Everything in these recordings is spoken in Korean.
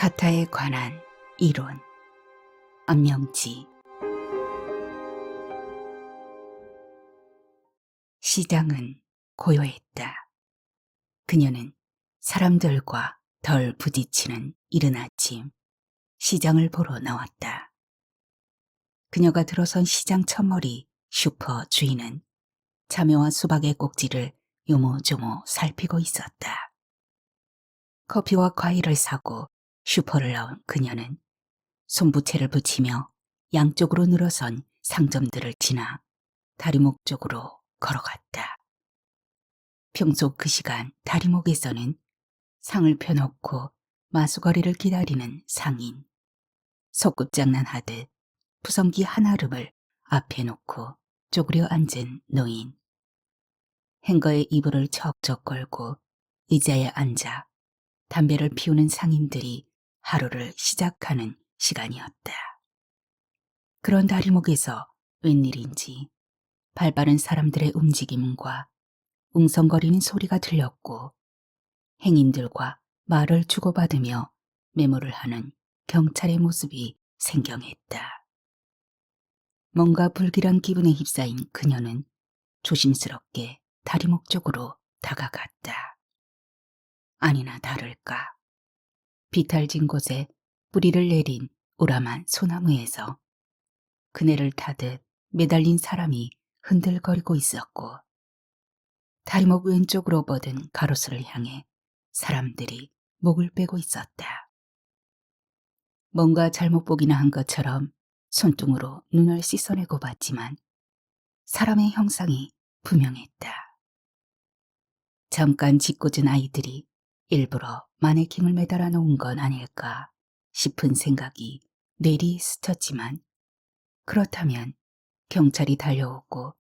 사타에 관한 이론. 안명지. 시장은 고요했다. 그녀는 사람들과 덜 부딪히는 이른 아침 시장을 보러 나왔다. 그녀가 들어선 시장 첫머리 슈퍼 주인은 참외와 수박의 꼭지를 요모조모 살피고 있었다. 커피와 과일을 사고 슈퍼를 나온 그녀는 손부채를 붙이며 양쪽으로 늘어선 상점들을 지나 다리목 쪽으로 걸어갔다. 평소 그 시간 다리목에서는 상을 펴놓고 마수거리를 기다리는 상인, 소꿉장난하듯 푸성기 한아름을 앞에 놓고 쪼그려 앉은 노인, 행거에 이불을 척척 걸고 의자에 앉아 담배를 피우는 상인들이 하루를 시작하는 시간이었다. 그런 다리목에서 웬일인지 발빠른 사람들의 움직임과 웅성거리는 소리가 들렸고 행인들과 말을 주고받으며 메모를 하는 경찰의 모습이 생경했다. 뭔가 불길한 기분에 휩싸인 그녀는 조심스럽게 다리목 쪽으로 다가갔다. 아니나 다를까 비탈진 곳에 뿌리를 내린 우람한 소나무에서 그네를 타듯 매달린 사람이 흔들거리고 있었고 다리목 왼쪽으로 뻗은 가로수를 향해 사람들이 목을 빼고 있었다. 뭔가 잘못 보기나 한 것처럼 손등으로 눈을 씻어내고 봤지만 사람의 형상이 분명했다. 잠깐 짓궂은 아이들이 일부러 마네킹을 매달아 놓은 건 아닐까 싶은 생각이 뇌리에 스쳤지만 그렇다면 경찰이 달려오고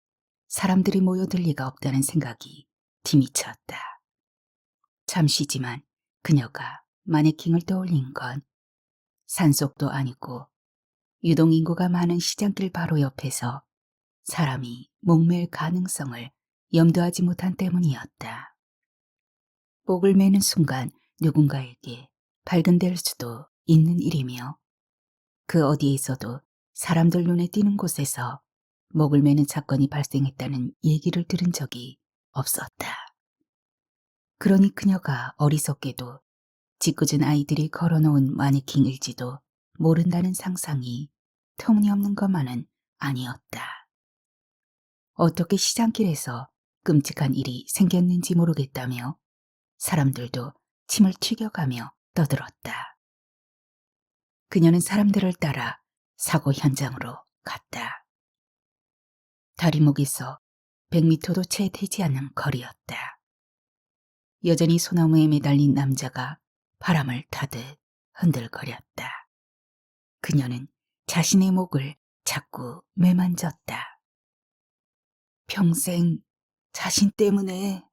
사람들이 모여들 리가 없다는 생각이 뒤미쳤다. 잠시지만 그녀가 마네킹을 떠올린 건 산속도 아니고 유동인구가 많은 시장길 바로 옆에서 사람이 목맬 가능성을 염두하지 못한 때문이었다. 목을 매는 순간 누군가에게 발견될 수도 있는 일이며 그 어디에서도 사람들 눈에 띄는 곳에서 목을 매는 사건이 발생했다는 얘기를 들은 적이 없었다. 그러니 그녀가 어리석게도 짓궂은 아이들이 걸어놓은 마네킹일지도 모른다는 상상이 터무니없는 것만은 아니었다. 어떻게 시장길에서 끔찍한 일이 생겼는지 모르겠다며 사람들도 침을 튀겨가며 떠들었다. 그녀는 사람들을 따라 사고 현장으로 갔다. 다리목에서 100미터도 채 되지 않는 거리였다. 여전히 소나무에 매달린 남자가 바람을 타듯 흔들거렸다. 그녀는 자신의 목을 자꾸 매만졌다. 평생 자신 때문에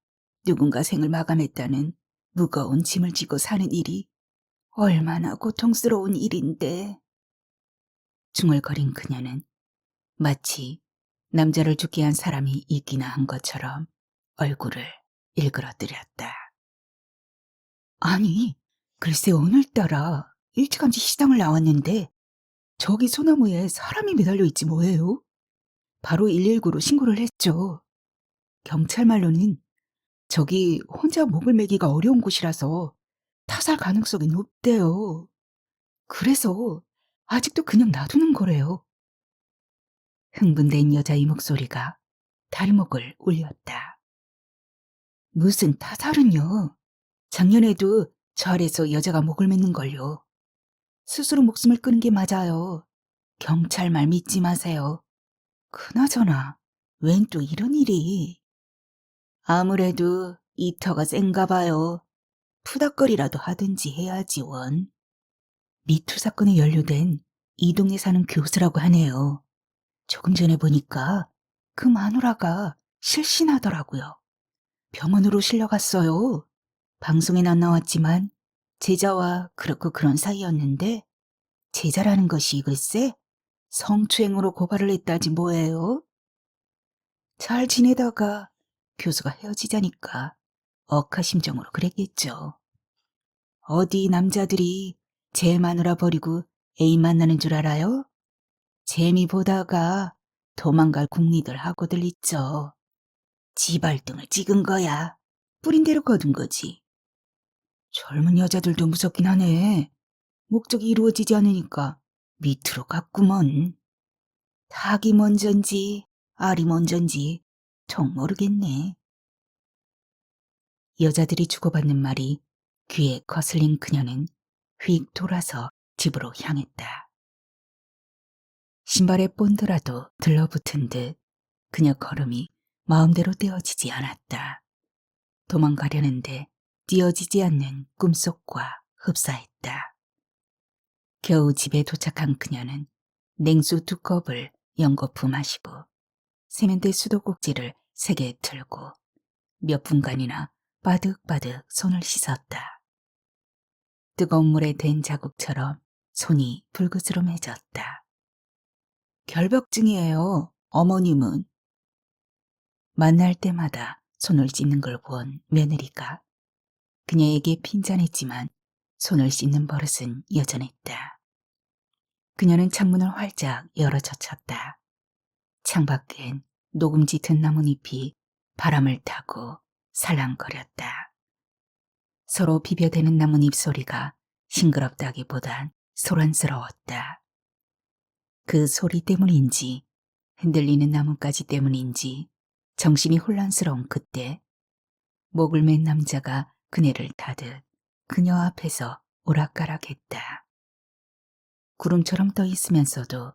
누군가 생을 마감했다는 무거운 짐을 지고 사는 일이 얼마나 고통스러운 일인데. 중얼거린 그녀는 마치 남자를 죽게 한 사람이 있기나 한 것처럼 얼굴을 일그러뜨렸다. 아니, 글쎄 오늘따라 일찌감치 시장을 나왔는데 저기 소나무에 사람이 매달려 있지 뭐예요? 바로 119로 신고를 했죠. 경찰 말로는 저기 혼자 목을 매기가 어려운 곳이라서 타살 가능성이 높대요. 그래서 아직도 그냥 놔두는 거래요. 흥분된 여자의 목소리가 다리목을 울렸다. 무슨 타살은요? 작년에도 저 아래서 여자가 목을 맸는 걸요. 스스로 목숨을 끊은 게 맞아요. 경찰 말 믿지 마세요. 그나저나 웬 또 이런 일이. 아무래도 이 터가 센가 봐요. 푸닥거리라도 하든지 해야지 원. 미투 사건에 연루된 이 동네 사는 교수라고 하네요. 조금 전에 보니까 그 마누라가 실신하더라고요. 병원으로 실려갔어요. 방송엔 안 나왔지만 제자와 그렇고 그런 사이였는데 제자라는 것이 글쎄 성추행으로 고발을 했다지 뭐예요. 잘 지내다가 교수가 헤어지자니까 억하심정으로 그랬겠죠. 어디 남자들이 제 마누라 버리고 애인 만나는 줄 알아요? 재미 보다가 도망갈 궁리들 하고들 있죠. 지발등을 찍은 거야. 뿌린 대로 거둔 거지. 젊은 여자들도 무섭긴 하네. 목적이 이루어지지 않으니까 밑으로 갔구먼. 닭이 먼저인지 알이 먼저인지 정 모르겠네. 여자들이 주고받는 말이 귀에 거슬린 그녀는 휙 돌아서 집으로 향했다. 신발에 본드라도 들러붙은 듯 그녀 걸음이 마음대로 떼어지지 않았다. 도망가려는데 띄어지지 않는 꿈속과 흡사했다. 겨우 집에 도착한 그녀는 냉수 2컵을 연거푸 마시고 세면대 수도꼭지를 3개 틀고 몇 분간이나 바득바득 손을 씻었다. 뜨거운 물에 댄 자국처럼 손이 불그스름해졌다. 결벽증이에요, 어머님은. 만날 때마다 손을 씻는 걸 본 며느리가 그녀에게 핀잔했지만 손을 씻는 버릇은 여전했다. 그녀는 창문을 활짝 열어젖혔다. 창밖엔 녹음 짙은 나뭇잎이 바람을 타고 살랑거렸다. 서로 비벼대는 나뭇잎 소리가 싱그럽다기보단 소란스러웠다. 그 소리 때문인지 흔들리는 나뭇가지 때문인지 정신이 혼란스러운 그때 목을 맨 남자가 그네를 타듯 그녀 앞에서 오락가락했다. 구름처럼 떠 있으면서도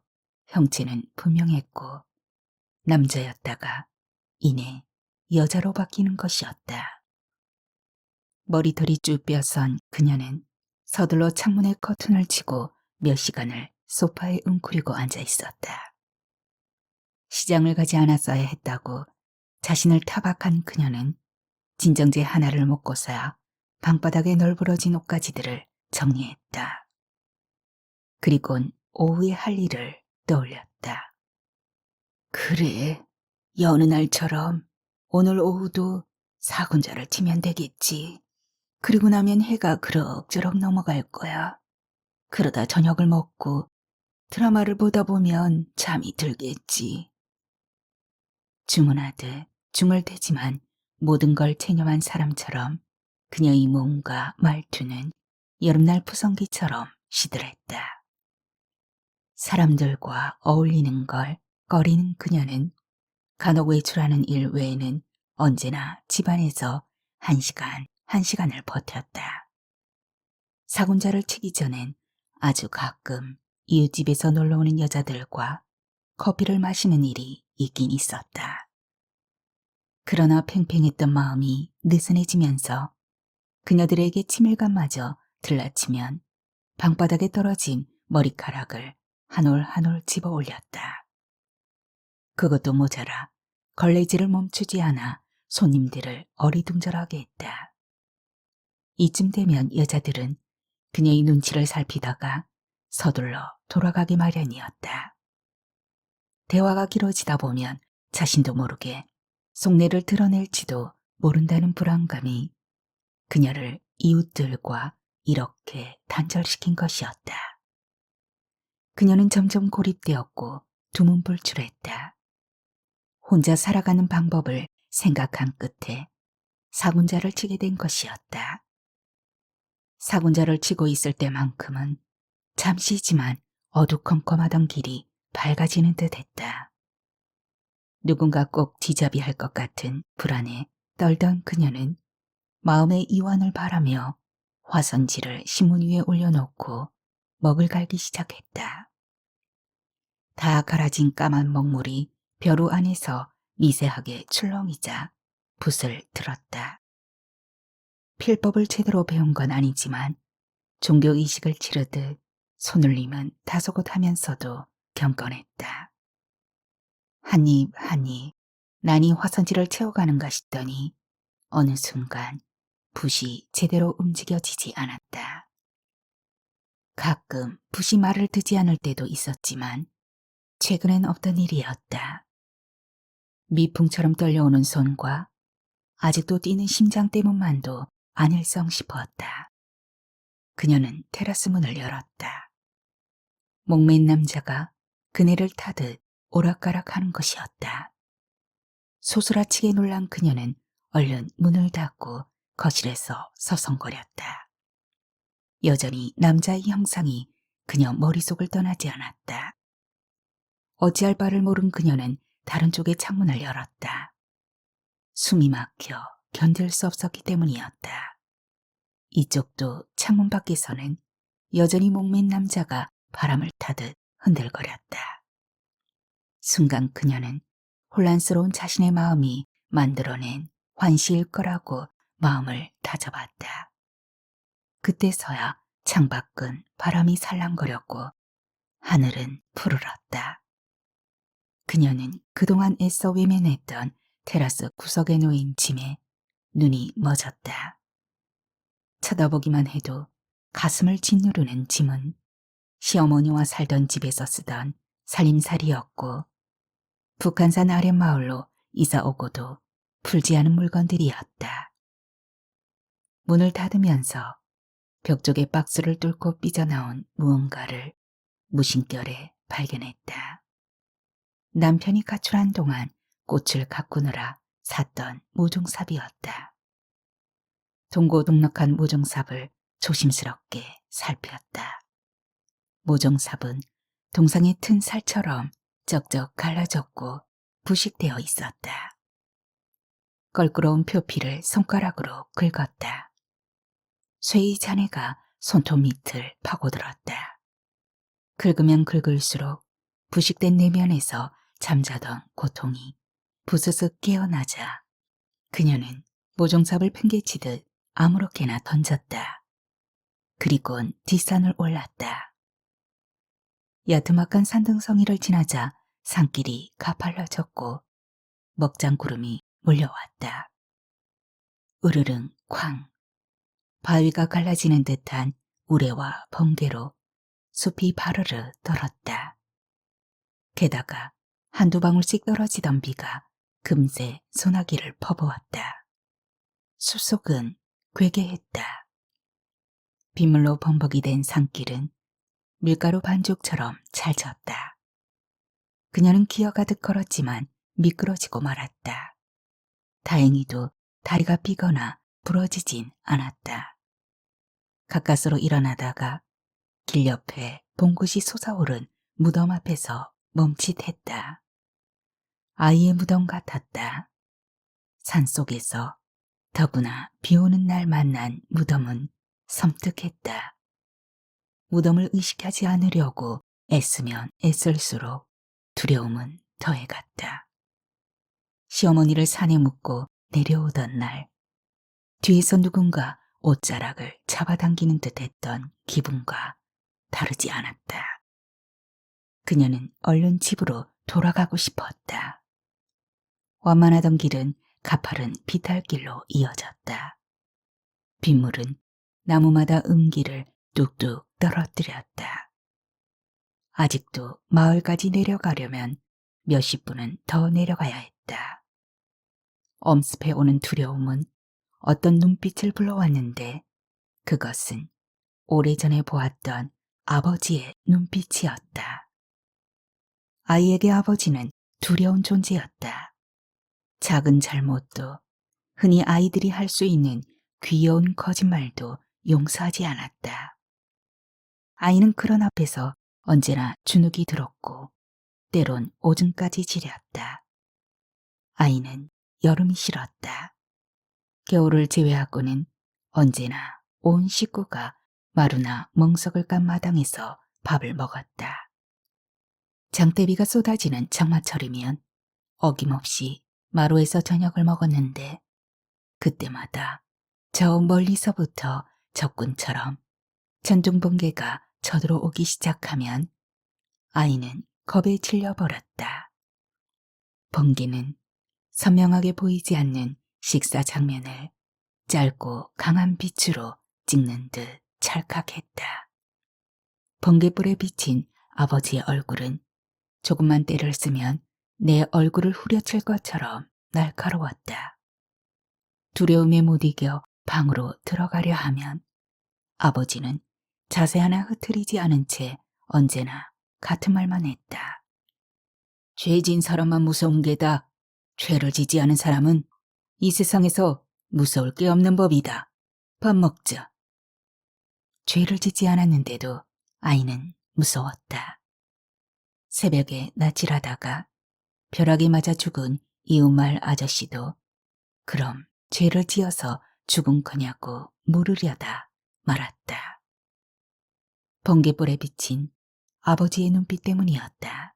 형체는 분명했고 남자였다가 이내 여자로 바뀌는 것이었다. 머리털이 쭉 뼈선 그녀는 서둘러 창문에 커튼을 치고 몇 시간을 소파에 웅크리고 앉아 있었다. 시장을 가지 않았어야 했다고 자신을 타박한 그녀는 진정제 하나를 먹고서야 방바닥에 널브러진 옷가지들을 정리했다. 그리곤 오후에 할 일을 떠올렸다. 그래, 여느 날처럼 오늘 오후도 사군자를 치면 되겠지. 그리고 나면 해가 그럭저럭 넘어갈 거야. 그러다 저녁을 먹고 드라마를 보다 보면 잠이 들겠지. 주문하듯 중얼대지만 모든 걸 체념한 사람처럼 그녀의 몸과 말투는 여름날 푸성기처럼 시들했다. 사람들과 어울리는 걸 꺼리는 그녀는 간혹 외출하는 일 외에는 언제나 집안에서 1시간을 버텼다. 사군자를 치기 전엔 아주 가끔 이웃집에서 놀러오는 여자들과 커피를 마시는 일이 있긴 있었다. 그러나 팽팽했던 마음이 느슨해지면서 그녀들에게 친밀감마저 들라치면 방바닥에 떨어진 머리카락을 한 올 한 올 집어 올렸다. 그것도 모자라 걸레질을 멈추지 않아 손님들을 어리둥절하게 했다. 이쯤 되면 여자들은 그녀의 눈치를 살피다가 서둘러 돌아가기 마련이었다. 대화가 길어지다 보면 자신도 모르게 속내를 드러낼지도 모른다는 불안감이 그녀를 이웃들과 이렇게 단절시킨 것이었다. 그녀는 점점 고립되었고 두문불출했다. 혼자 살아가는 방법을 생각한 끝에 사군자를 치게 된 것이었다. 사군자를 치고 있을 때만큼은 잠시지만 어두컴컴하던 길이 밝아지는 듯했다. 누군가 꼭 지잡이할 것 같은 불안에 떨던 그녀는 마음의 이완을 바라며 화선지를 신문 위에 올려놓고 먹을 갈기 시작했다. 다 갈아진 까만 먹물이 벼루 안에서 미세하게 출렁이자 붓을 들었다. 필법을 제대로 배운 건 아니지만 종교의식을 치르듯 손울림은 다소곳하면서도 경건했다. 한 입 한 입 난이 화선지를 채워가는가 싶더니 어느 순간 붓이 제대로 움직여지지 않았다. 가끔 붓이 말을 듣지 않을 때도 있었지만 최근엔 없던 일이었다. 미풍처럼 떨려오는 손과 아직도 뛰는 심장 때문만도 아닐성 싶었다. 그녀는 테라스 문을 열었다. 목맨 남자가 그네를 타듯 오락가락하는 것이었다. 소스라치게 놀란 그녀는 얼른 문을 닫고 거실에서 서성거렸다. 여전히 남자의 형상이 그녀 머릿속을 떠나지 않았다. 어찌할 바를 모른 그녀는 다른 쪽의 창문을 열었다. 숨이 막혀 견딜 수 없었기 때문이었다. 이쪽도 창문 밖에서는 여전히 목맨 남자가 바람을 타듯 흔들거렸다. 순간 그녀는 혼란스러운 자신의 마음이 만들어낸 환시일 거라고 마음을 다잡았다. 그때서야 창밖은 바람이 살랑거렸고 하늘은 푸르렀다. 그녀는 그동안 애써 외면했던 테라스 구석에 놓인 짐에 눈이 멎었다. 쳐다보기만 해도 가슴을 짓누르는 짐은 시어머니와 살던 집에서 쓰던 살림살이였고 북한산 아랫마을로 이사 오고도 풀지 않은 물건들이었다. 문을 닫으면서 벽 쪽에 박스를 뚫고 삐져나온 무언가를 무심결에 발견했다. 남편이 가출한 동안 꽃을 가꾸느라 샀던 모종삽이었다. 동고동락한 모종삽을 조심스럽게 살폈다. 모종삽은 동상에 튼 살처럼 쩍쩍 갈라졌고 부식되어 있었다. 껄끄러운 표피를 손가락으로 긁었다. 쇠의 잔해가 손톱 밑을 파고들었다. 긁으면 긁을수록 부식된 내면에서 잠자던 고통이 부스스 깨어나자 그녀는 모종삽을 팽개치듯 아무렇게나 던졌다. 그리곤 뒷산을 올랐다. 야트막한 산등성이를 지나자 산길이 가팔라졌고 먹장구름이 몰려왔다. 으르릉 쾅. 바위가 갈라지는 듯한 우레와 번개로 숲이 바르르 떨었다. 게다가 한두 방울씩 떨어지던 비가 금세 소나기를 퍼부었다. 숲속은 괴괴했다. 빗물로 범벅이 된 산길은 밀가루 반죽처럼 찰졌다. 그녀는 기어가듯 걸었지만 미끄러지고 말았다. 다행히도 다리가 삐거나 부러지진 않았다. 가까스로 일어나다가 길 옆에 봉긋이 솟아오른 무덤 앞에서 멈칫했다. 아이의 무덤 같았다. 산속에서 더구나 비오는 날 만난 무덤은 섬뜩했다. 무덤을 의식하지 않으려고 애쓰면 애쓸수록 두려움은 더해갔다. 시어머니를 산에 묻고 내려오던 날 뒤에서 누군가 옷자락을 잡아당기는 듯했던 기분과 다르지 않았다. 그녀는 얼른 집으로 돌아가고 싶었다. 완만하던 길은 가파른 비탈길로 이어졌다. 빗물은 나무마다 음기를 뚝뚝 떨어뜨렸다. 아직도 마을까지 내려가려면 몇십 분은 더 내려가야 했다. 엄습해 오는 두려움은 어떤 눈빛을 불러왔는데 그것은 오래전에 보았던 아버지의 눈빛이었다. 아이에게 아버지는 두려운 존재였다. 작은 잘못도 흔히 아이들이 할 수 있는 귀여운 거짓말도 용서하지 않았다. 아이는 그런 앞에서 언제나 주눅이 들었고 때론 오줌까지 지렸다. 아이는 여름이 싫었다. 겨울을 제외하고는 언제나 온 식구가 마루나 멍석을 깐 마당에서 밥을 먹었다. 장대비가 쏟아지는 장마철이면 어김없이 마루에서 저녁을 먹었는데 그때마다 저 멀리서부터 적군처럼 천둥번개가 쳐들어오기 시작하면 아이는 겁에 질려버렸다. 번개는 선명하게 보이지 않는 식사 장면을 짧고 강한 빛으로 찍는 듯 찰칵했다. 번개불에 비친 아버지의 얼굴은 조금만 때를 쓰면 내 얼굴을 후려칠 것처럼 날카로웠다. 두려움에 못 이겨 방으로 들어가려 하면 아버지는 자세 하나 흐트리지 않은 채 언제나 같은 말만 했다. 죄진 사람만 무서운 게다. 죄를 지지 않은 사람은 이 세상에서 무서울 게 없는 법이다. 밥 먹자. 죄를 짓지 않았는데도 아이는 무서웠다. 새벽에 낯질하다가 벼락에 맞아 죽은 이웃마을 아저씨도 그럼 죄를 지어서 죽은 거냐고 물으려다 말았다. 번갯불에 비친 아버지의 눈빛 때문이었다.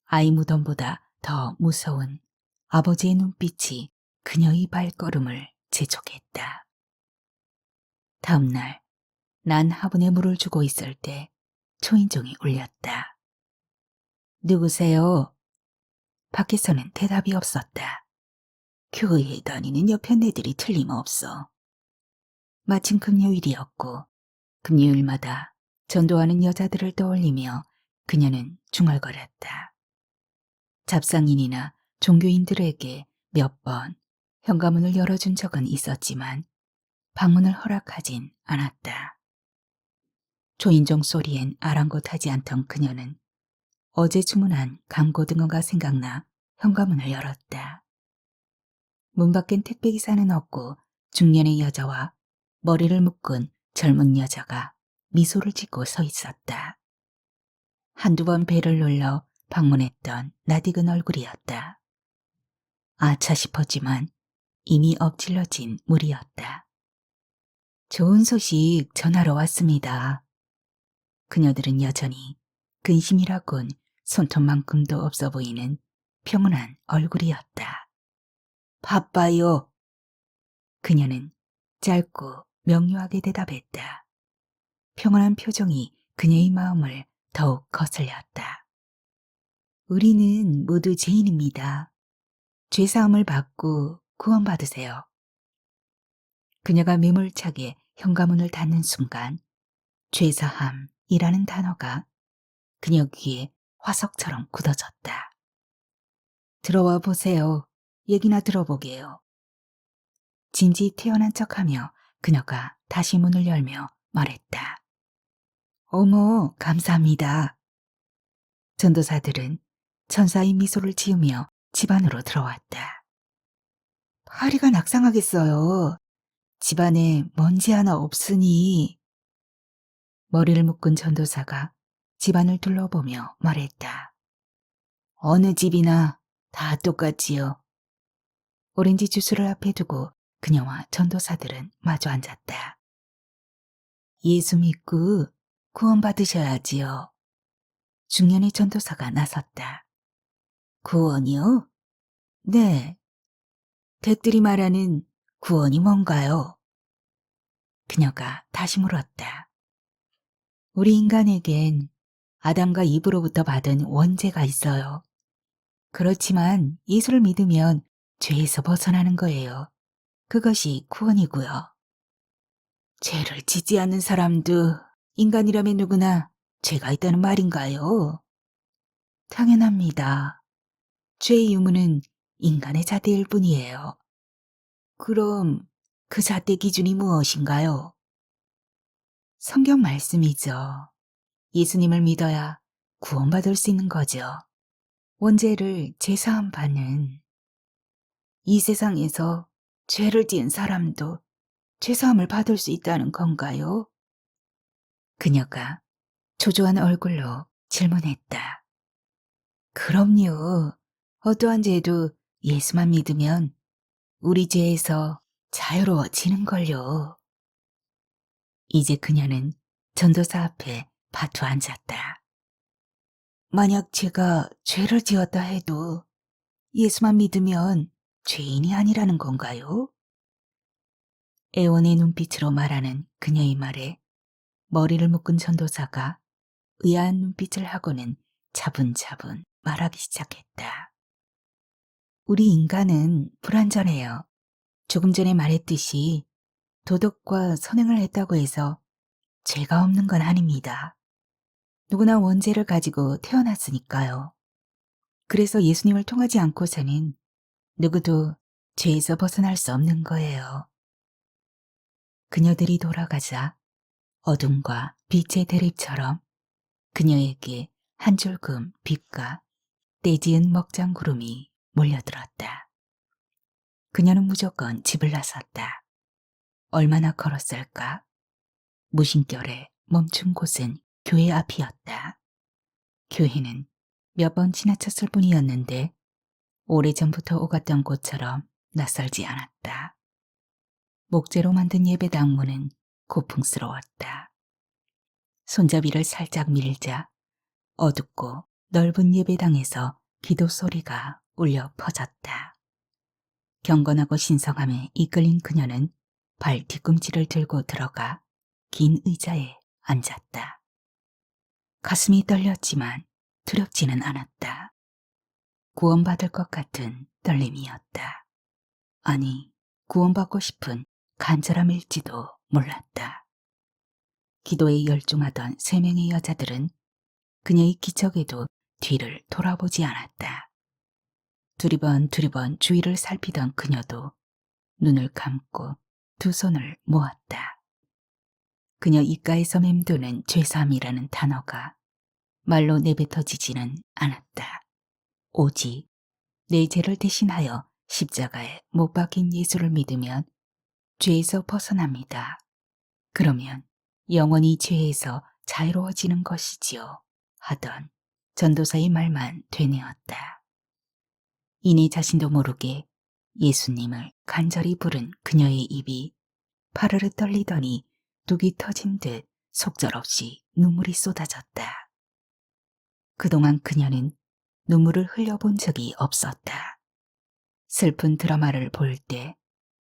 아이 무덤보다 더 무서운 아버지의 눈빛이 그녀의 발걸음을 재촉했다. 다음 날 난 화분에 물을 주고 있을 때 초인종이 울렸다. 누구세요? 밖에서는 대답이 없었다. 교회에 다니는 여편 애들이 틀림없어. 마침 금요일이었고 금요일마다 전도하는 여자들을 떠올리며 그녀는 중얼거렸다. 잡상인이나 종교인들에게 몇 번 현관문을 열어준 적은 있었지만 방문을 허락하진 않았다. 초인종 소리엔 아랑곳하지 않던 그녀는 어제 주문한 강고등어가 생각나 현관문을 열었다. 문 밖엔 택배기사는 없고 중년의 여자와 머리를 묶은 젊은 여자가 미소를 짓고 서 있었다. 한두 번 배를 눌러 방문했던 낯익은 얼굴이었다. 아차 싶었지만 이미 엎질러진 물이었다. 좋은 소식 전하러 왔습니다. 그녀들은 여전히 근심이라곤 손톱만큼도 없어 보이는 평온한 얼굴이었다. 바빠요. 그녀는 짧고 명료하게 대답했다. 평온한 표정이 그녀의 마음을 더욱 거슬렸다. 우리는 모두 죄인입니다. 죄사함을 받고 구원받으세요. 그녀가 매몰차게 현관문을 닫는 순간 죄사함이라는 단어가 그녀 귀에 화석처럼 굳어졌다. 들어와 보세요. 얘기나 들어보게요. 진지 태어난 척하며 그녀가 다시 문을 열며 말했다. 어머, 감사합니다. 전도사들은 천사의 미소를 지으며 집 안으로 들어왔다. 파리가 낙상하겠어요. 집안에 먼지 하나 없으니. 머리를 묶은 전도사가 집안을 둘러보며 말했다. 어느 집이나 다 똑같지요. 오렌지 주스를 앞에 두고 그녀와 전도사들은 마주 앉았다. 예수 믿고 구원받으셔야지요. 중년의 전도사가 나섰다. 구원이요? 네. 댁들이 말하는 구원이 뭔가요? 그녀가 다시 물었다. 우리 인간에겐 아담과 이브로부터 받은 원죄가 있어요. 그렇지만 예수를 믿으면 죄에서 벗어나는 거예요. 그것이 구원이고요. 죄를 지지 않는 사람도 인간이라면 누구나 죄가 있다는 말인가요? 당연합니다. 죄의 유무는 인간의 잣대일 뿐이에요. 그럼 그 잣대 기준이 무엇인가요? 성경 말씀이죠. 예수님을 믿어야 구원받을 수 있는 거죠. 원죄를 제사함 받는 이 세상에서 죄를 지은 사람도 죄사함을 받을 수 있다는 건가요? 그녀가 초조한 얼굴로 질문했다. 그럼요. 어떠한 죄도 예수만 믿으면 우리 죄에서 자유로워지는걸요. 이제 그녀는 전도사 앞에 바투 앉았다. 만약 제가 죄를 지었다 해도 예수만 믿으면 죄인이 아니라는 건가요? 애원의 눈빛으로 말하는 그녀의 말에 머리를 묶은 전도사가 의아한 눈빛을 하고는 차분차분 말하기 시작했다. 우리 인간은 불완전해요. 조금 전에 말했듯이 도덕과 선행을 했다고 해서 죄가 없는 건 아닙니다. 누구나 원죄를 가지고 태어났으니까요. 그래서 예수님을 통하지 않고서는 누구도 죄에서 벗어날 수 없는 거예요. 그녀들이 돌아가자 어둠과 빛의 대립처럼 그녀에게 한 줄금 빛과 떼지은 먹장구름이 몰려들었다. 그녀는 무조건 집을 나섰다. 얼마나 걸었을까? 무심결에 멈춘 곳은 교회 앞이었다. 교회는 몇 번 지나쳤을 뿐이었는데 오래전부터 오갔던 곳처럼 낯설지 않았다. 목재로 만든 예배당 문은 고풍스러웠다. 손잡이를 살짝 밀자 어둡고 넓은 예배당에서 기도 소리가 울려 퍼졌다. 경건하고 신성함에 이끌린 그녀는 발 뒤꿈치를 들고 들어가 긴 의자에 앉았다. 가슴이 떨렸지만 두렵지는 않았다. 구원받을 것 같은 떨림이었다. 아니, 구원받고 싶은 간절함일지도 몰랐다. 기도에 열중하던 3명의 여자들은 그녀의 기척에도 뒤를 돌아보지 않았다. 두리번 주위를 살피던 그녀도 눈을 감고 두 손을 모았다. 그녀 입가에서 맴도는 죄사함이라는 단어가 말로 내뱉어지지는 않았다. 오직 내 죄를 대신하여 십자가에 못 박힌 예수를 믿으면 죄에서 벗어납니다. 그러면 영원히 죄에서 자유로워지는 것이지요. 하던 전도사의 말만 되뇌었다. 이내 자신도 모르게 예수님을 간절히 부른 그녀의 입이 파르르 떨리더니 뚝이 터진 듯 속절없이 눈물이 쏟아졌다. 그동안 그녀는 눈물을 흘려본 적이 없었다. 슬픈 드라마를 볼 때,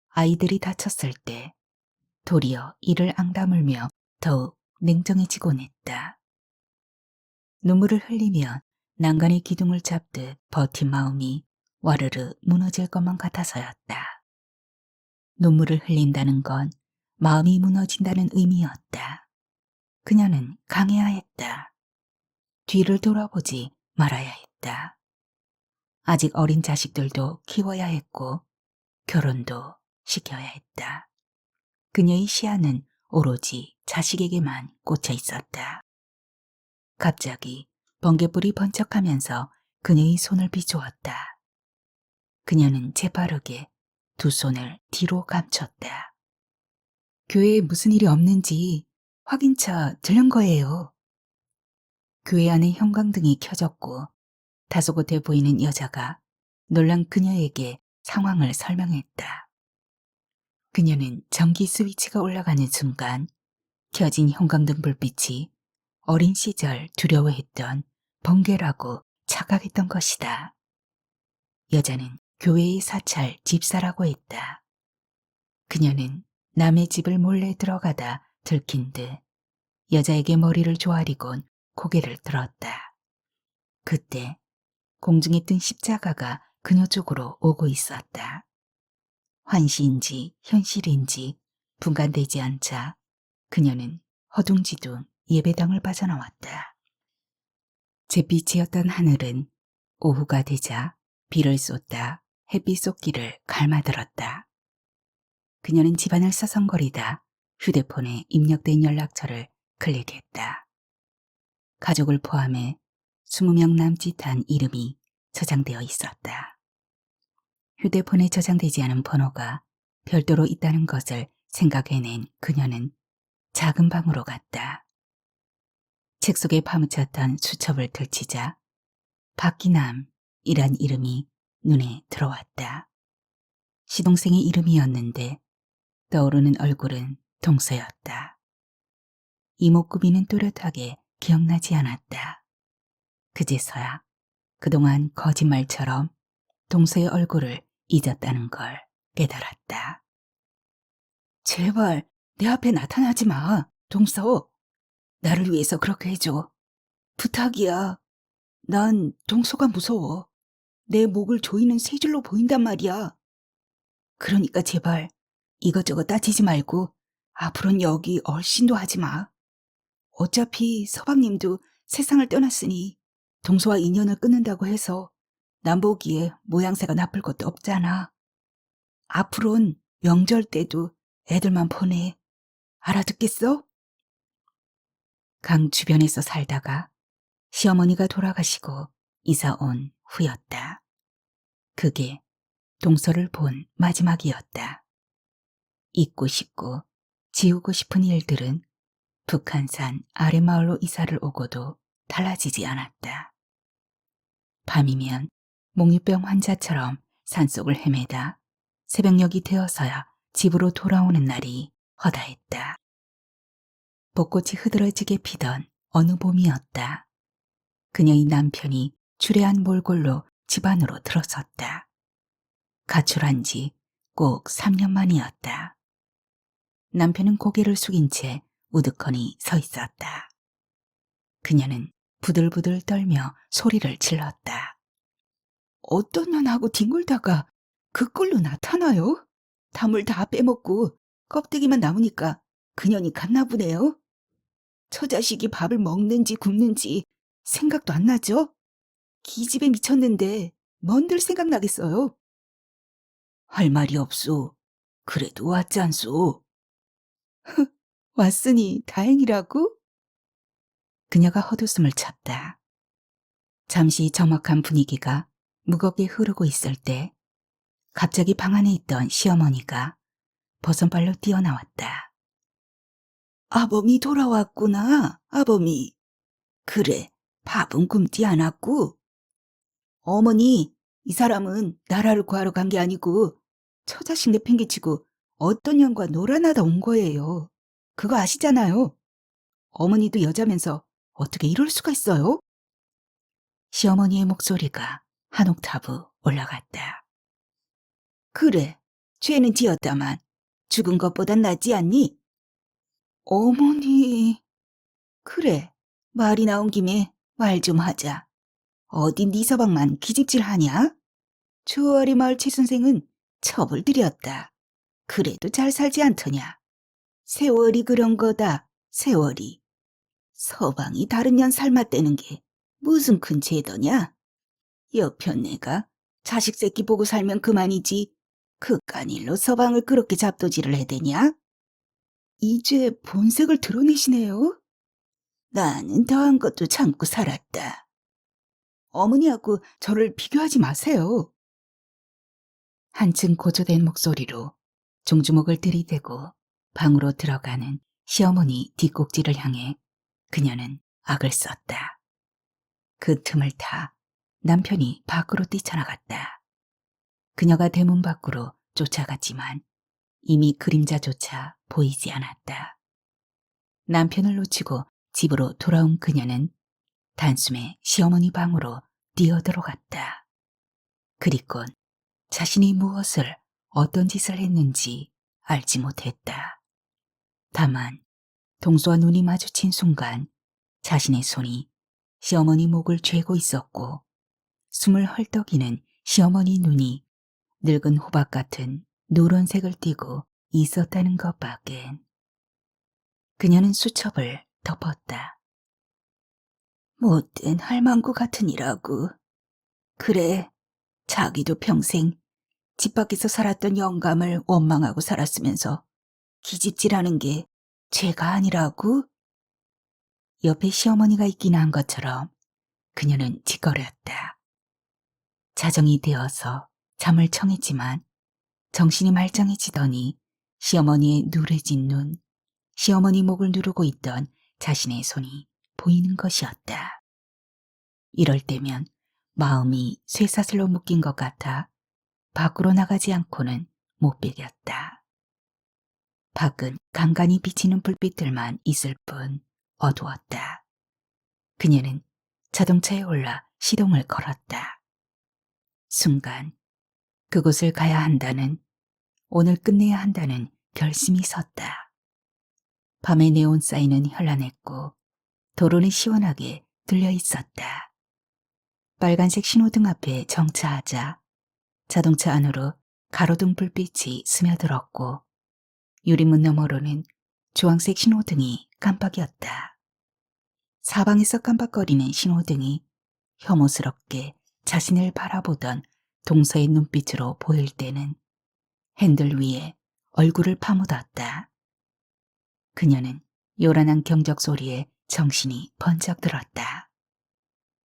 아이들이 다쳤을 때, 도리어 이를 앙다물며 더욱 냉정해지곤 했다. 눈물을 흘리면 난간의 기둥을 잡듯 버틴 마음이 와르르 무너질 것만 같아서였다. 눈물을 흘린다는 건 마음이 무너진다는 의미였다. 그녀는 강해야 했다. 뒤를 돌아보지 말아야 했다. 아직 어린 자식들도 키워야 했고 결혼도 시켜야 했다. 그녀의 시야는 오로지 자식에게만 꽂혀 있었다. 갑자기 번개불이 번쩍하면서 그녀의 손을 비추었다. 그녀는 재빠르게 두 손을 뒤로 감췄다. 교회에 무슨 일이 없는지 확인차 들른 거예요. 교회 안에 형광등이 켜졌고 다소곳해 보이는 여자가 놀란 그녀에게 상황을 설명했다. 그녀는 전기 스위치가 올라가는 순간 켜진 형광등 불빛이 어린 시절 두려워했던 번개라고 착각했던 것이다. 여자는 교회의 사찰 집사라고 했다. 그녀는 남의 집을 몰래 들어가다 들킨 듯 여자에게 머리를 조아리곤 고개를 들었다. 그때 공중에 뜬 십자가가 그녀 쪽으로 오고 있었다. 환시인지 현실인지 분간되지 않자 그녀는 허둥지둥 예배당을 빠져나왔다. 잿빛이었던 하늘은 오후가 되자 비를 쏟다 햇빛 쏟기를 갈마들었다. 그녀는 집안을 서성거리다 휴대폰에 입력된 연락처를 클릭했다. 가족을 포함해 20명 남짓한 이름이 저장되어 있었다. 휴대폰에 저장되지 않은 번호가 별도로 있다는 것을 생각해낸 그녀는 작은 방으로 갔다. 책 속에 파묻혔던 수첩을 들치자 박기남이란 이름이 눈에 들어왔다. 시동생의 이름이었는데 떠오르는 얼굴은 동서였다. 이목구비는 또렷하게 기억나지 않았다. 그제서야 그동안 거짓말처럼 동서의 얼굴을 잊었다는 걸 깨달았다. 제발 내 앞에 나타나지 마, 동서. 나를 위해서 그렇게 해줘. 부탁이야. 난 동서가 무서워. 내 목을 조이는 세 줄로 보인단 말이야. 그러니까 제발 이것저것 따지지 말고 앞으로는 여기 얼씬도 하지 마. 어차피 서방님도 세상을 떠났으니 동서와 인연을 끊는다고 해서 남 보기에 모양새가 나쁠 것도 없잖아. 앞으론 명절 때도 애들만 보내. 알아듣겠어? 강 주변에서 살다가 시어머니가 돌아가시고 이사 온 후였다. 그게 동서를 본 마지막이었다. 잊고 싶고 지우고 싶은 일들은 북한산 아랫마을로 이사를 오고도 달라지지 않았다. 밤이면 몽유병 환자처럼 산속을 헤매다 새벽녘이 되어서야 집으로 돌아오는 날이 허다했다. 벚꽃이 흐드러지게 피던 어느 봄이었다. 그녀의 남편이 출애한 몰골로 집 안으로 들어섰다. 가출한 지 꼭 3년 만이었다. 남편은 고개를 숙인 채 우두커니 서 있었다. 그녀는 부들부들 떨며 소리를 질렀다. 어떤 년하고 뒹굴다가 그 꼴로 나타나요? 담을 다 빼먹고 껍데기만 남으니까 그년이 갔나 보네요. 처자식이 밥을 먹는지 굶는지 생각도 안 나죠? 기집애 미쳤는데 뭔들 생각나겠어요? 할 말이 없소. 그래도 왔잖소. 왔으니 다행이라고? 그녀가 헛웃음을 쳤다. 잠시 적막한 분위기가 무겁게 흐르고 있을 때 갑자기 방 안에 있던 시어머니가 버선발로 뛰어나왔다. 아범이 돌아왔구나, 아범이. 그래, 밥은 굶지 않았고. 어머니, 이 사람은 나라를 구하러 간 게 아니고 처자식 내팽개치고 어떤 년과 놀아나다 온 거예요. 그거 아시잖아요. 어머니도 여자면서 어떻게 이럴 수가 있어요? 시어머니의 목소리가 한 옥타브 올라갔다. 그래, 죄는 지었다만 죽은 것보단 낫지 않니? 어머니. 그래, 말이 나온 김에 말 좀 하자. 어디 네 서방만 기집질하냐? 주어리 마을 최 선생은 첩을 들였다. 그래도 잘 살지 않더냐. 세월이 그런 거다, 세월이. 서방이 다른 년 삶았대는 게 무슨 큰 죄더냐? 여편 내가 자식 새끼 보고 살면 그만이지 그깟 일로 서방을 그렇게 잡도질을 해대냐? 이제 본색을 드러내시네요. 나는 더한 것도 참고 살았다. 어머니하고 저를 비교하지 마세요. 한층 고조된 목소리로 종주목을 들이대고 방으로 들어가는 시어머니 뒷꼭지를 향해 그녀는 악을 썼다. 그 틈을 타 남편이 밖으로 뛰쳐나갔다. 그녀가 대문 밖으로 쫓아갔지만 이미 그림자조차 보이지 않았다. 남편을 놓치고 집으로 돌아온 그녀는 단숨에 시어머니 방으로 뛰어들어갔다. 그리곤 자신이 무엇을 어떤 짓을 했는지 알지 못했다. 다만 동서와 눈이 마주친 순간 자신의 손이 시어머니 목을 죄고 있었고 숨을 헐떡이는 시어머니 눈이 늙은 호박 같은 누런색을 띠고 있었다는 것밖엔. 그녀는 수첩을 덮었다. 못된 할망구 같으니라고. 그래, 자기도 평생 집 밖에서 살았던 영감을 원망하고 살았으면서 기집질하는 게 죄가 아니라고? 옆에 시어머니가 있긴 한 것처럼 그녀는 짓거렸다. 자정이 되어서 잠을 청했지만 정신이 말짱해지더니 시어머니의 누래진 눈, 시어머니 목을 누르고 있던 자신의 손이 보이는 것이었다. 이럴 때면 마음이 쇠사슬로 묶인 것 같아 밖으로 나가지 않고는 못 베겼다. 밖은 간간히 비치는 불빛들만 있을 뿐 어두웠다. 그녀는 자동차에 올라 시동을 걸었다. 순간 그곳을 가야 한다는, 오늘 끝내야 한다는 결심이 섰다. 밤에 네온 사인은 현란했고 도로는 시원하게 들려 있었다. 빨간색 신호등 앞에 정차하자 자동차 안으로 가로등 불빛이 스며들었고 유리문 너머로는 주황색 신호등이 깜빡였다. 사방에서 깜빡거리는 신호등이 혐오스럽게 자신을 바라보던 동서의 눈빛으로 보일 때는 핸들 위에 얼굴을 파묻었다. 그녀는 요란한 경적 소리에 정신이 번쩍 들었다.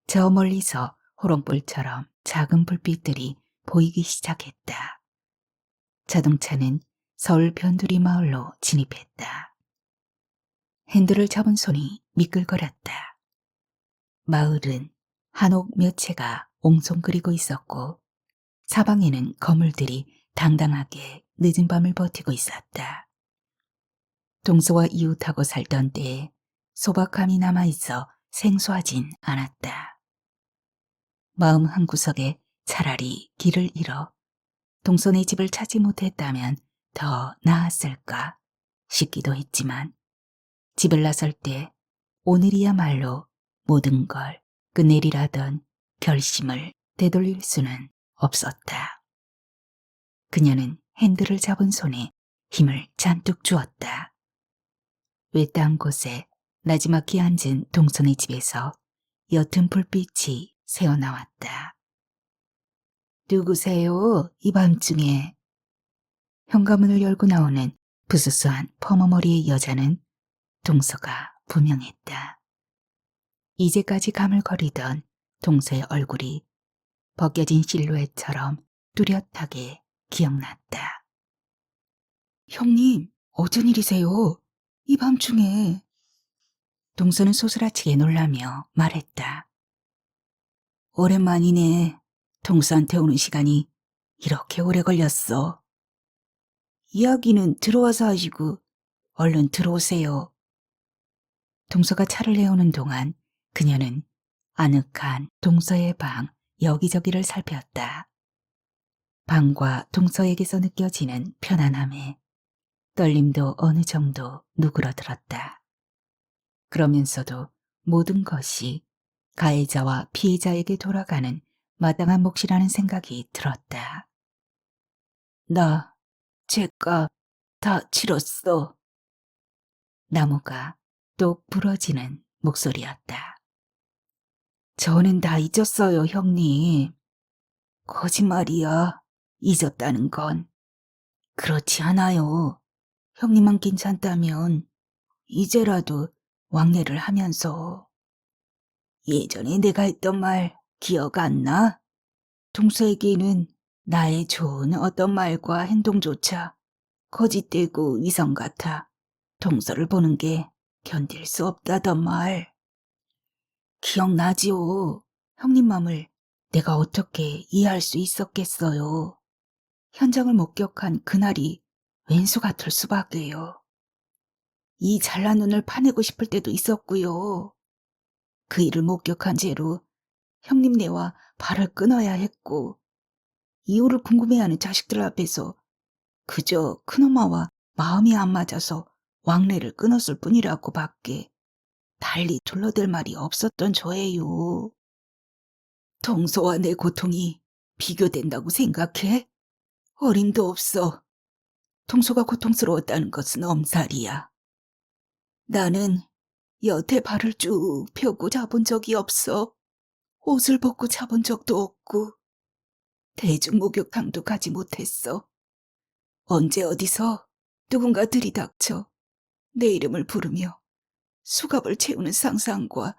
저 멀리서 호롱불처럼 작은 불빛들이 보이기 시작했다. 자동차는 서울 변두리 마을로 진입했다. 핸들을 잡은 손이 미끌거렸다. 마을은 한옥 몇 채가 옹송그리고 있었고 사방에는 거물들이 당당하게 늦은 밤을 버티고 있었다. 동서와 이웃하고 살던 때에 소박함이 남아있어 생소하진 않았다. 마음 한구석에 차라리 길을 잃어 동서네 집을 찾지 못했다면 더 나았을까 싶기도 했지만 집을 나설 때 오늘이야말로 모든 걸 끝내리라던 결심을 되돌릴 수는 없었다. 그녀는 핸들을 잡은 손에 힘을 잔뜩 주었다. 외딴 곳에 나지막히 앉은 동선의 집에서 옅은 불빛이 새어나왔다. 누구세요? 이 밤중에. 현관문을 열고 나오는 부스스한 퍼머머리의 여자는 동서가 분명했다. 이제까지 가물거리던 동서의 얼굴이 벗겨진 실루엣처럼 뚜렷하게 기억났다. 형님, 어쩐 일이세요? 이 밤중에. 동서는 소스라치게 놀라며 말했다. 오랜만이네. 동서한테 오는 시간이 이렇게 오래 걸렸어. 이야기는 들어와서 하시고 얼른 들어오세요. 동서가 차를 내오는 동안 그녀는 아늑한 동서의 방 여기저기를 살폈다. 방과 동서에게서 느껴지는 편안함에 떨림도 어느 정도 누그러들었다. 그러면서도 모든 것이 가해자와 피해자에게 돌아가는 마땅한 몫이라는 생각이 들었다. 나 죗값 다 치렀어. 나무가 똑 부러지는 목소리였다. 저는 다 잊었어요, 형님. 거짓말이야. 잊었다는 건. 그렇지 않아요. 형님만 괜찮다면 이제라도 왕래를 하면서. 예전에 내가 했던 말 기억 안 나? 동서에게는 나의 좋은 어떤 말과 행동조차 거짓되고 위선 같아 동서를 보는 게 견딜 수 없다던 말. 기억나지요? 형님 맘을 내가 어떻게 이해할 수 있었겠어요. 현장을 목격한 그날이 왼수 같을 수밖에요. 이 잘난 눈을 파내고 싶을 때도 있었고요. 그 일을 목격한 죄로 형님네와 발을 끊어야 했고 이유를 궁금해하는 자식들 앞에서 그저 큰엄마와 마음이 안 맞아서 왕래를 끊었을 뿐이라고 밖에 달리 둘러댈 말이 없었던 저예요. 동서와 내 고통이 비교된다고 생각해? 어림도 없어. 동서가 고통스러웠다는 것은 엄살이야. 나는 여태 발을 쭉 펴고 자본 적이 없어. 옷을 벗고 자본 적도 없고 대중 목욕탕도 가지 못했어. 언제 어디서 누군가 들이닥쳐 내 이름을 부르며 수갑을 채우는 상상과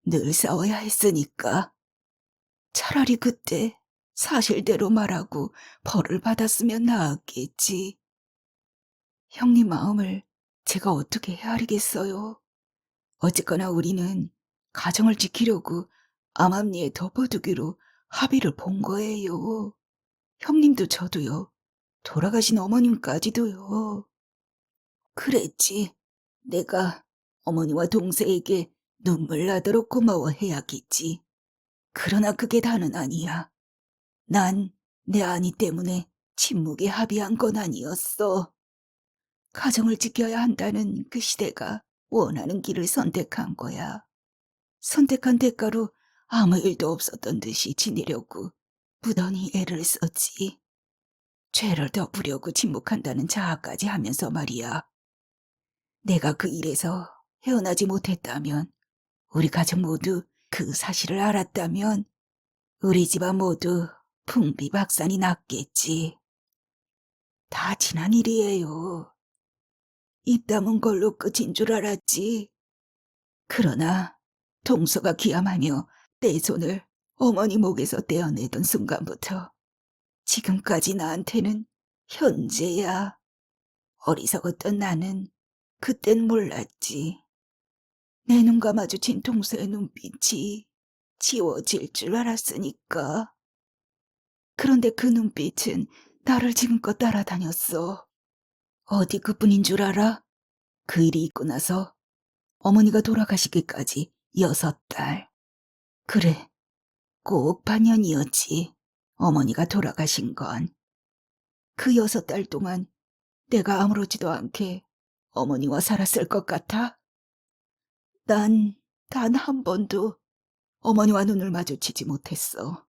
늘 싸워야 했으니까. 차라리 그때 사실대로 말하고 벌을 받았으면 나았겠지. 형님 마음을 제가 어떻게 헤아리겠어요. 어쨌거나 우리는 가정을 지키려고 암암리에 덮어두기로 합의를 본 거예요. 형님도 저도요. 돌아가신 어머님까지도요. 그랬지. 내가 어머니와 동생에게 눈물 나도록 고마워해야겠지. 그러나 그게 다는 아니야. 난 내 아니 때문에 침묵에 합의한 건 아니었어. 가정을 지켜야 한다는 그 시대가 원하는 길을 선택한 거야. 선택한 대가로 아무 일도 없었던 듯이 지내려고 무던히 애를 썼지. 죄를 덮으려고 침묵한다는 자아까지 하면서 말이야. 내가 그 일에서 헤어나지 못했다면, 우리 가족 모두 그 사실을 알았다면 우리 집안 모두 풍비박산이 났겠지. 다 지난 일이에요. 입 다문 걸로 끝인 줄 알았지. 그러나 동서가 기함하며 내 손을 어머니 목에서 떼어내던 순간부터 지금까지 나한테는 현재야. 어리석었던 나는 그땐 몰랐지. 내 눈과 마주친 동서의 눈빛이 지워질 줄 알았으니까. 그런데 그 눈빛은 나를 지금껏 따라다녔어. 어디 그뿐인 줄 알아? 그 일이 있고 나서 어머니가 돌아가시기까지 6달. 그래, 꼭 반년이었지. 어머니가 돌아가신 건. 그 6달 동안 내가 아무렇지도 않게 어머니와 살았을 것 같아? 난 단 한 번도 어머니와 눈을 마주치지 못했어.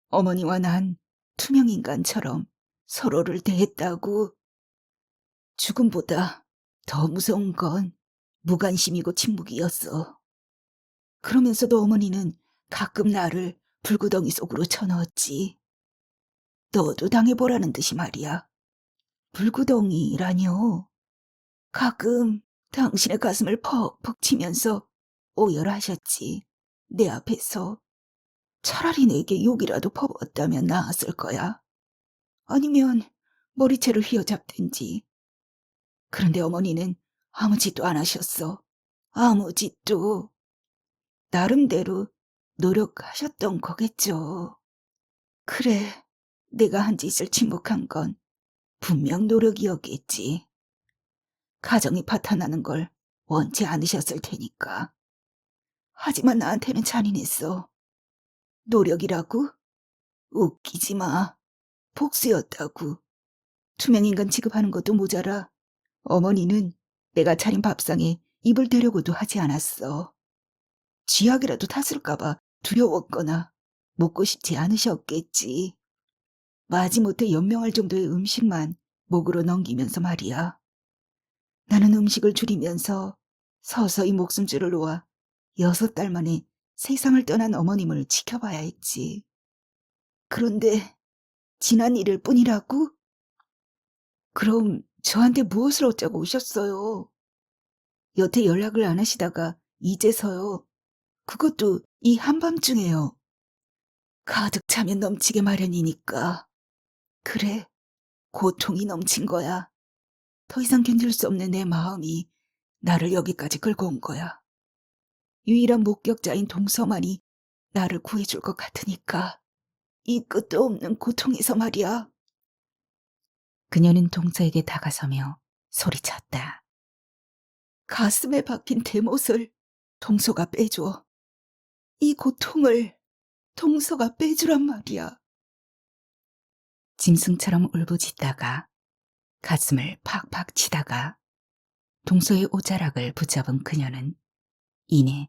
어머니와 난 투명 인간처럼 서로를 대했다고. 죽음보다 더 무서운 건 무관심이고 침묵이었어. 그러면서도 어머니는 가끔 나를 불구덩이 속으로 쳐넣었지. 너도 당해보라는 듯이 말이야. 불구덩이라뇨. 가끔 당신의 가슴을 퍽퍽 치면서 오열하셨지. 내 앞에서. 차라리 내게 욕이라도 퍼붓었다면 나았을 거야. 아니면 머리채를 휘어잡든지. 그런데 어머니는 아무 짓도 안 하셨어. 아무 짓도. 나름대로 노력하셨던 거겠죠. 그래, 내가 한 짓을 침묵한 건 분명 노력이었겠지. 가정이 파탄나는 걸 원치 않으셨을 테니까. 하지만 나한테는 잔인했어. 노력이라고? 웃기지 마. 복수였다고. 투명인간 취급하는 것도 모자라 어머니는 내가 차린 밥상에 입을 대려고도 하지 않았어. 쥐약이라도 탔을까봐 두려웠거나 먹고 싶지 않으셨겠지. 마지못해 연명할 정도의 음식만 목으로 넘기면서 말이야. 나는 음식을 줄이면서 서서히 목숨줄을 놓아 6달 만에 세상을 떠난 어머님을 지켜봐야 했지. 그런데 지난 일일 뿐이라고? 그럼 저한테 무엇을 어쩌고 오셨어요? 여태 연락을 안 하시다가 이제서요. 그것도 이 한밤중에요. 가득 차면 넘치게 마련이니까. 그래, 고통이 넘친 거야. 더 이상 견딜 수 없는 내 마음이 나를 여기까지 끌고 온 거야. 유일한 목격자인 동서만이 나를 구해줄 것 같으니까. 이 끝도 없는 고통에서 말이야. 그녀는 동서에게 다가서며 소리쳤다. 가슴에 박힌 대못을 동서가 빼줘. 이 고통을 동서가 빼주란 말이야. 짐승처럼 울부짖다가 가슴을 팍팍 치다가 동서의 옷자락을 붙잡은 그녀는 이내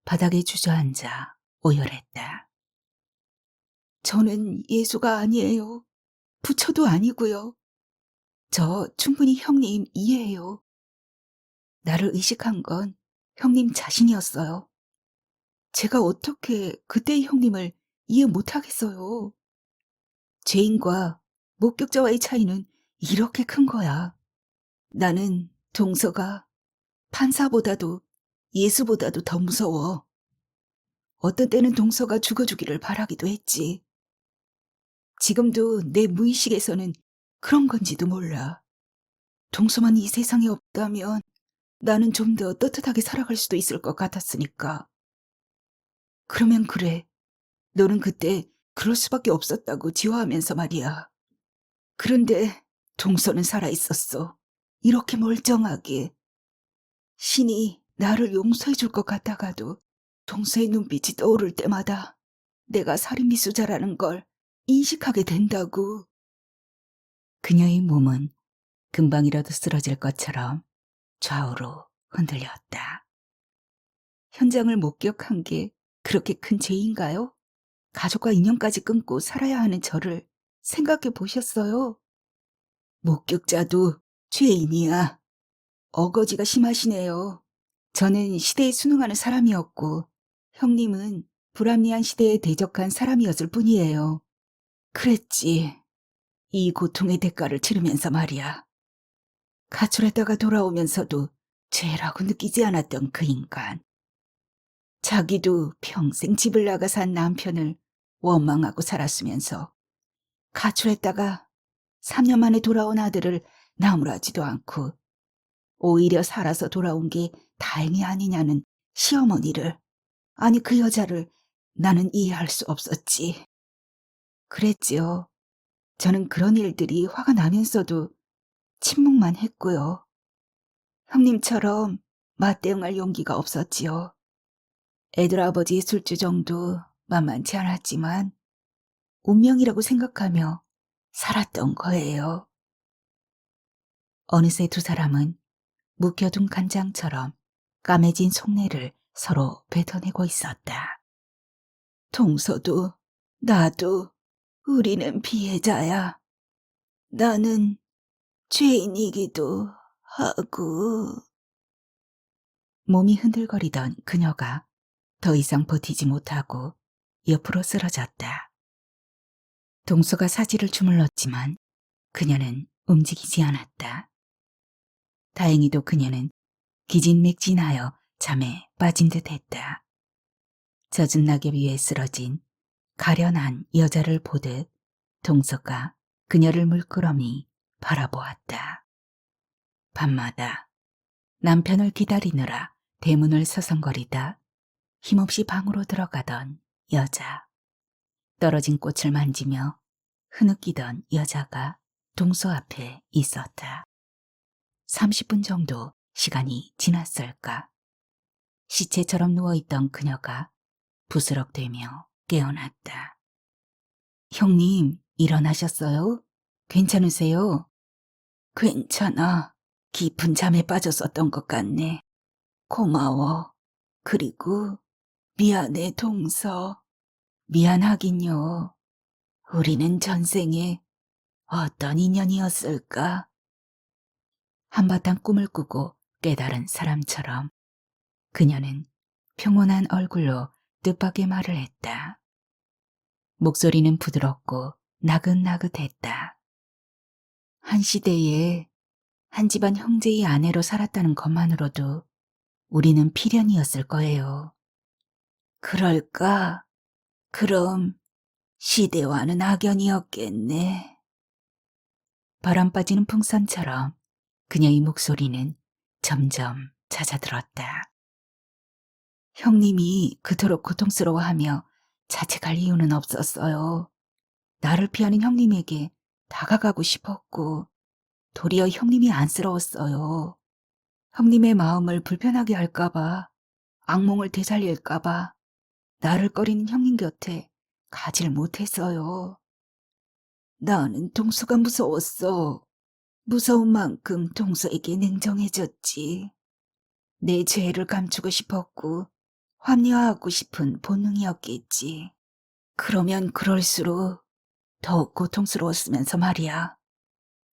바닥에 주저앉아 오열했다. 저는 예수가 아니에요. 부처도 아니고요. 저 충분히 형님 이해해요. 나를 의식한 건 형님 자신이었어요. 제가 어떻게 그때의 형님을 이해 못하겠어요. 죄인과 목격자와의 차이는 이렇게 큰 거야. 나는 동서가 판사보다도 예수보다도 더 무서워. 어떤 때는 동서가 죽어주기를 바라기도 했지. 지금도 내 무의식에서는 그런 건지도 몰라. 동서만 이 세상에 없다면 나는 좀 더 떳떳하게 살아갈 수도 있을 것 같았으니까. 그러면 그래. 너는 그때 그럴 수밖에 없었다고 지화하면서 말이야. 그런데 동서는 살아있었어. 이렇게 멀쩡하게. 신이 나를 용서해 줄 것 같다가도 동서의 눈빛이 떠오를 때마다 내가 살인미수자라는 걸 인식하게 된다고. 그녀의 몸은 금방이라도 쓰러질 것처럼 좌우로 흔들렸다. 현장을 목격한 게 그렇게 큰 죄인가요? 가족과 인연까지 끊고 살아야 하는 저를 생각해 보셨어요? 목격자도 죄인이야. 어거지가 심하시네요. 저는 시대에 순응하는 사람이었고 형님은 불합리한 시대에 대적한 사람이었을 뿐이에요. 그랬지. 이 고통의 대가를 치르면서 말이야. 가출했다가 돌아오면서도 죄라고 느끼지 않았던 그 인간. 자기도 평생 집을 나가 산 남편을 원망하고 살았으면서 가출했다가 3년 만에 돌아온 아들을 나무라지도 않고 오히려 살아서 돌아온 게 다행이 아니냐는 시어머니를, 아니 그 여자를 나는 이해할 수 없었지. 그랬지요. 저는 그런 일들이 화가 나면서도 침묵만 했고요. 형님처럼 맞대응할 용기가 없었지요. 애들 아버지 술주정도 만만치 않았지만 운명이라고 생각하며 살았던 거예요. 어느새 두 사람은 묵혀둔 간장처럼 까매진 속내를 서로 뱉어내고 있었다. 동서도 나도 우리는 피해자야. 나는 죄인이기도 하고. 몸이 흔들거리던 그녀가 더 이상 버티지 못하고 옆으로 쓰러졌다. 동서가 사지를 주물렀지만 그녀는 움직이지 않았다. 다행히도 그녀는 기진맥진하여 잠에 빠진 듯했다. 젖은 낙엽 위에 쓰러진 가련한 여자를 보듯 동서가 그녀를 물끄러미 바라보았다. 밤마다 남편을 기다리느라 대문을 서성거리다 힘없이 방으로 들어가던 여자. 떨어진 꽃을 만지며 흐느끼던 여자가 동서 앞에 있었다. 30분 정도 시간이 지났을까. 시체처럼 누워있던 그녀가 부스럭대며 깨어났다. 형님, 일어나셨어요? 괜찮으세요? 괜찮아. 깊은 잠에 빠졌었던 것 같네. 고마워. 그리고 미안해, 동서. 미안하긴요. 우리는 전생에 어떤 인연이었을까? 한바탕 꿈을 꾸고 깨달은 사람처럼 그녀는 평온한 얼굴로 뜻밖의 말을 했다. 목소리는 부드럽고 나긋나긋했다. 한 시대에 한 집안 형제의 아내로 살았다는 것만으로도 우리는 필연이었을 거예요. 그럴까? 그럼 시대와는 악연이었겠네. 바람 빠지는 풍선처럼 그녀의 목소리는 점점 잦아들었다. 형님이 그토록 고통스러워하며 자책할 이유는 없었어요. 나를 피하는 형님에게 다가가고 싶었고 도리어 형님이 안쓰러웠어요. 형님의 마음을 불편하게 할까봐, 악몽을 되살릴까봐 나를 꺼리는 형님 곁에 가질 못했어요. 나는 동수가 무서웠어. 무서운 만큼 동서에게 냉정해졌지. 내 죄를 감추고 싶었고 합리화하고 싶은 본능이었겠지. 그러면 그럴수록 더욱 고통스러웠으면서 말이야.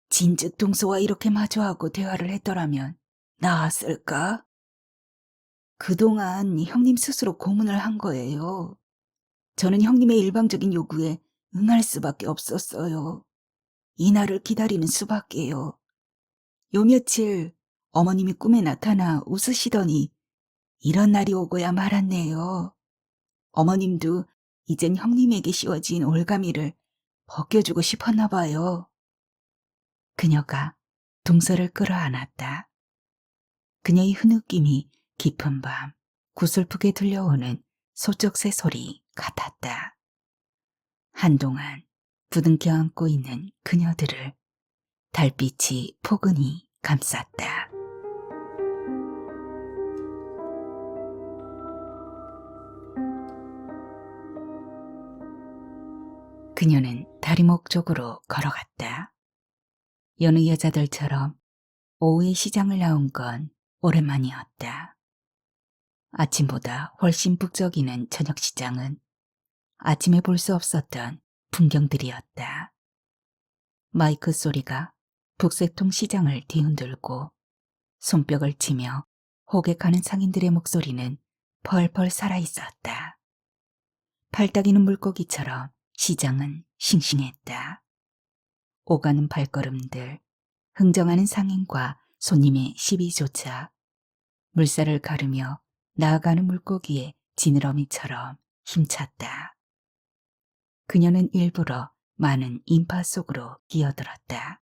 진즉 동서와 이렇게 마주하고 대화를 했더라면 나았을까? 그동안 형님 스스로 고문을 한 거예요. 저는 형님의 일방적인 요구에 응할 수밖에 없었어요. 이날을 기다리는 수밖에요. 요 며칠 어머님이 꿈에 나타나 웃으시더니 이런 날이 오고야 말았네요. 어머님도 이젠 형님에게 씌워진 올가미를 벗겨주고 싶었나 봐요. 그녀가 동서를 끌어안았다. 그녀의 흐느낌이 깊은 밤 구슬프게 들려오는 소쩍새 소리 같았다. 한동안 부둥켜 안고 있는 그녀들을 달빛이 포근히 감쌌다. 그녀는 다리목 쪽으로 걸어갔다. 여느 여자들처럼 오후에 시장을 나온 건 오랜만이었다. 아침보다 훨씬 북적이는 저녁 시장은 아침에 볼 수 없었던 풍경들이었다. 마이크 소리가 북새통 시장을 뒤흔들고 손뼉을 치며 호객하는 상인들의 목소리는 펄펄 살아있었다. 팔딱이는 물고기처럼 시장은 싱싱했다. 오가는 발걸음들, 흥정하는 상인과 손님의 시비조차 물살을 가르며 나아가는 물고기의 지느러미처럼 힘찼다. 그녀는 일부러 많은 인파 속으로 끼어들었다.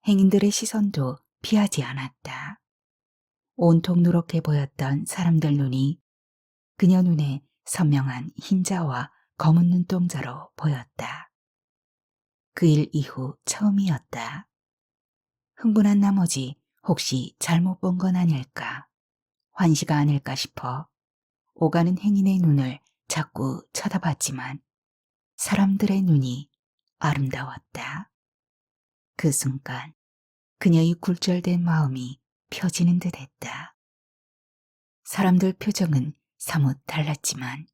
행인들의 시선도 피하지 않았다. 온통 누렇게 보였던 사람들 눈이 그녀 눈에 선명한 흰자와 검은 눈동자로 보였다. 그 일 이후 처음이었다. 흥분한 나머지 혹시 잘못 본 건 아닐까, 환시가 아닐까 싶어 오가는 행인의 눈을 자꾸 쳐다봤지만 사람들의 눈이 아름다웠다. 그 순간 그녀의 굴절된 마음이 펴지는 듯 했다. 사람들 표정은 사뭇 달랐지만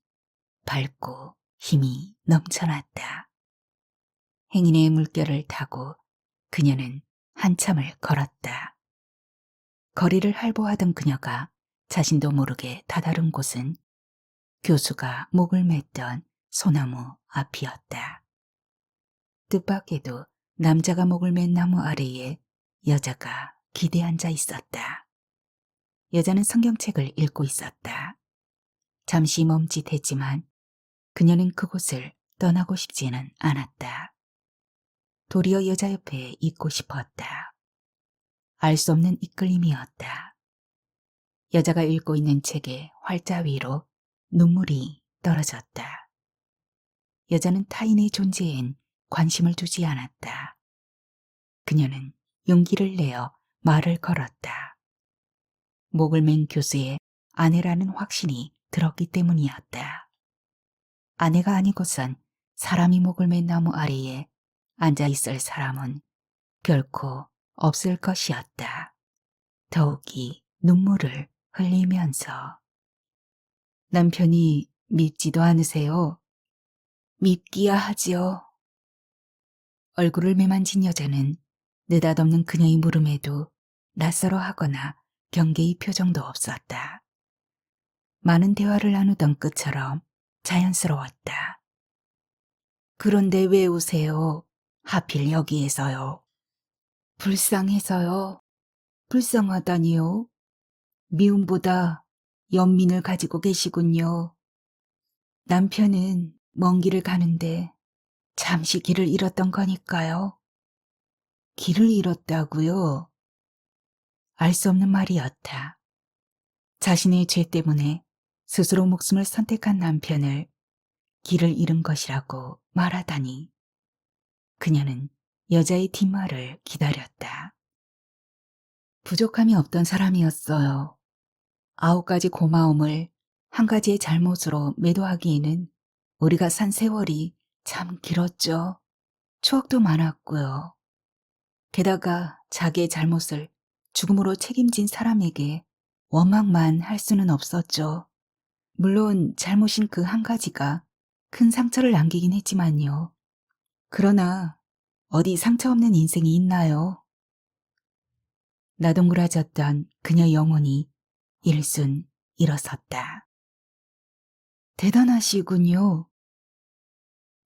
밝고 힘이 넘쳐났다. 행인의 물결을 타고 그녀는 한참을 걸었다. 거리를 할보하던 그녀가 자신도 모르게 다다른 곳은 교수가 목을 맸던 소나무 앞이었다. 뜻밖에도 남자가 목을 맨 나무 아래에 여자가 기대 앉아 있었다. 여자는 성경책을 읽고 있었다. 잠시 멈칫했지만 그녀는 그곳을 떠나고 싶지는 않았다. 도리어 여자 옆에 있고 싶었다. 알 수 없는 이끌림이었다. 여자가 읽고 있는 책의 활자 위로 눈물이 떨어졌다. 여자는 타인의 존재엔 관심을 두지 않았다. 그녀는 용기를 내어 말을 걸었다. 목을 맨 교수의 아내라는 확신이 들었기 때문이었다. 아내가 아니고선 사람이 목을 맨 나무 아래에 앉아 있을 사람은 결코 없을 것이었다. 더욱이 눈물을 흘리면서 남편이 밉지도 않으세요? 밉기야 하지요. 얼굴을 매만진 여자는 느닷없는 그녀의 물음에도 낯설어하거나 경계의 표정도 없었다. 많은 대화를 나누던 끝처럼 자연스러웠다. 그런데 왜 오세요? 하필 여기에서요. 불쌍해서요. 불쌍하다니요. 미움보다 연민을 가지고 계시군요. 남편은 먼 길을 가는데 잠시 길을 잃었던 거니까요. 길을 잃었다고요? 알 수 없는 말이었다. 자신의 죄 때문에 스스로 목숨을 선택한 남편을 길을 잃은 것이라고 말하다니. 그녀는 여자의 뒷말을 기다렸다. 부족함이 없던 사람이었어요. 9가지 고마움을 한 가지의 잘못으로 매도하기에는 우리가 산 세월이 참 길었죠. 추억도 많았고요. 게다가 자기의 잘못을 죽음으로 책임진 사람에게 원망만 할 수는 없었죠. 물론 잘못인 그 한 가지가 큰 상처를 남기긴 했지만요. 그러나 어디 상처 없는 인생이 있나요? 나동그라졌던 그녀 영혼이 일순 일어섰다. 대단하시군요.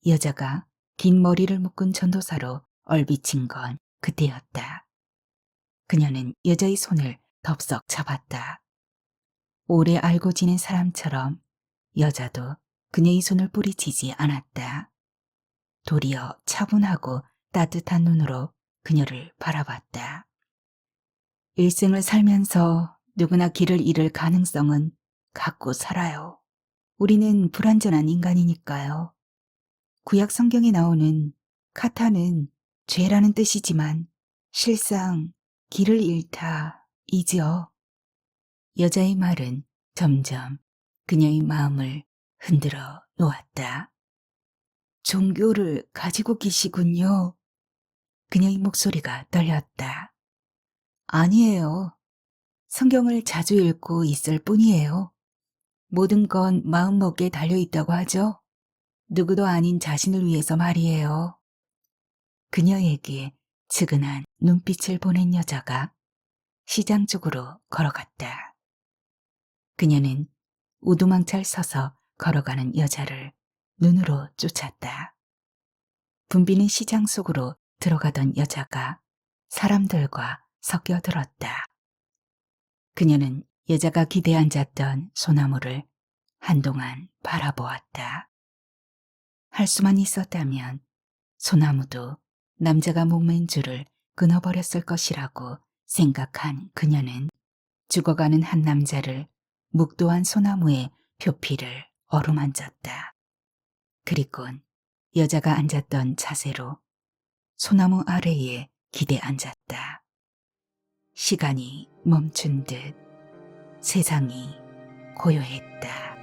여자가 긴 머리를 묶은 전도사로 얼비친 건 그때였다. 그녀는 여자의 손을 덥석 잡았다. 오래 알고 지낸 사람처럼 여자도 그녀의 손을 뿌리치지 않았다. 도리어 차분하고 따뜻한 눈으로 그녀를 바라봤다. 일생을 살면서 누구나 길을 잃을 가능성은 갖고 살아요. 우리는 불완전한 인간이니까요. 구약 성경에 나오는 카타는 죄라는 뜻이지만 실상 길을 잃다이지요. 여자의 말은 점점 그녀의 마음을 흔들어 놓았다. 종교를 가지고 계시군요. 그녀의 목소리가 떨렸다. 아니에요. 성경을 자주 읽고 있을 뿐이에요. 모든 건 마음먹기에 달려있다고 하죠. 누구도 아닌 자신을 위해서 말이에요. 그녀에게 측은한 눈빛을 보낸 여자가 시장 쪽으로 걸어갔다. 그녀는 우두망찰 서서 걸어가는 여자를 눈으로 쫓았다. 붐비는 시장 속으로 들어가던 여자가 사람들과 섞여들었다. 그녀는 여자가 기대 앉았던 소나무를 한동안 바라보았다. 할 수만 있었다면 소나무도 남자가 목맨 줄을 끊어버렸을 것이라고 생각한 그녀는 죽어가는 한 남자를 묵도한 소나무의 표피를 어루만졌다. 그리곤 여자가 앉았던 자세로 소나무 아래에 기대 앉았다. 시간이 멈춘 듯 세상이 고요했다.